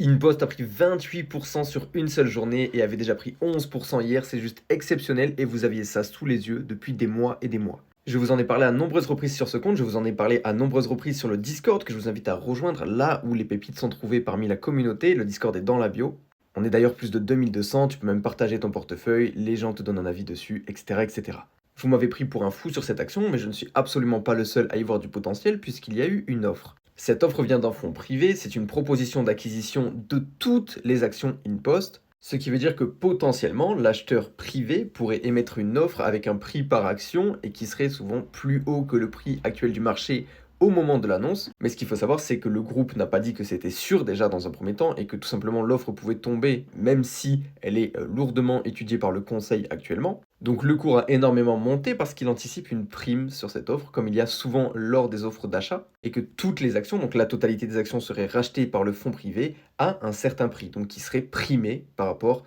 InPost a pris 28% sur une seule journée et avait déjà pris 11% hier, c'est juste exceptionnel et vous aviez ça sous les yeux depuis des mois et des mois. Je vous en ai parlé à nombreuses reprises sur ce compte, je vous en ai parlé à nombreuses reprises sur le Discord que je vous invite à rejoindre, là où les pépites sont trouvées parmi la communauté, le Discord est dans la bio. On est d'ailleurs plus de 2200, tu peux même partager ton portefeuille, les gens te donnent un avis dessus, etc. etc. Vous m'avez pris pour un fou sur cette action, mais je ne suis absolument pas le seul à y voir du potentiel puisqu'il y a eu une offre. Cette offre vient d'un fonds privé, c'est une proposition d'acquisition de toutes les actions InPost, ce qui veut dire que potentiellement l'acheteur privé pourrait émettre une offre avec un prix par action et qui serait souvent plus haut que le prix actuel du marché au moment de l'annonce. Mais ce qu'il faut savoir, c'est que le groupe n'a pas dit que c'était sûr déjà dans un premier temps et que tout simplement l'offre pouvait tomber même si elle est lourdement étudiée par le conseil actuellement. Donc le cours a énormément monté parce qu'il anticipe une prime sur cette offre, comme il y a souvent lors des offres d'achat, et que toutes les actions, donc la totalité des actions seraient rachetées par le fonds privé à un certain prix, donc qui serait primé par rapport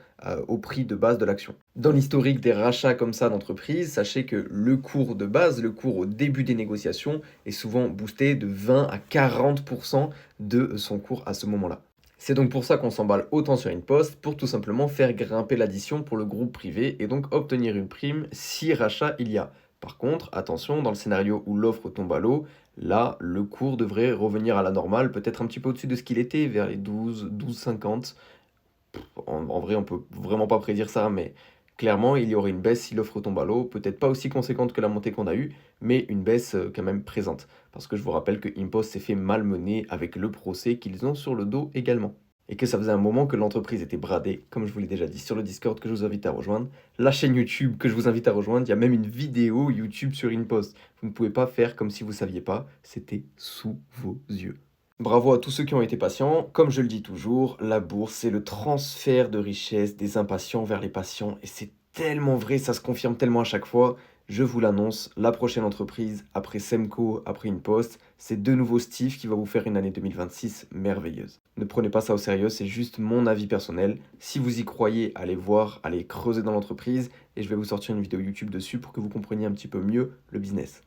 au prix de base de l'action. Dans l'historique des rachats comme ça d'entreprises, sachez que le cours de base, le cours au début des négociations, est souvent boosté de 20 à 40% de son cours à ce moment-là. C'est donc pour ça qu'on s'emballe autant sur InPost, pour tout simplement faire grimper l'addition pour le groupe privé et donc obtenir une prime si rachat il y a. Par contre, attention, dans le scénario où l'offre tombe à l'eau, là, le cours devrait revenir à la normale, peut-être un petit peu au-dessus de ce qu'il était, vers les 12, 12,50. En vrai, on peut vraiment pas prédire ça, mais clairement, il y aurait une baisse si l'offre tombe à l'eau, peut-être pas aussi conséquente que la montée qu'on a eue, mais une baisse quand même présente. Parce que je vous rappelle que Impost s'est fait malmener avec le procès qu'ils ont sur le dos également. Et que ça faisait un moment que l'entreprise était bradée, comme je vous l'ai déjà dit sur le Discord que je vous invite à rejoindre, la chaîne YouTube que je vous invite à rejoindre, il y a même une vidéo YouTube sur Impost. Vous ne pouvez pas faire comme si vous saviez pas, c'était sous vos yeux. Bravo à tous ceux qui ont été patients. Comme je le dis toujours, la bourse, c'est le transfert de richesse des impatients vers les patients. Et c'est tellement vrai, ça se confirme tellement à chaque fois. Je vous l'annonce, la prochaine entreprise, après Semco, après InPost, c'est de nouveau Steve qui va vous faire une année 2026 merveilleuse. Ne prenez pas ça au sérieux, c'est juste mon avis personnel. Si vous y croyez, allez voir, allez creuser dans l'entreprise et je vais vous sortir une vidéo YouTube dessus pour que vous compreniez un petit peu mieux le business.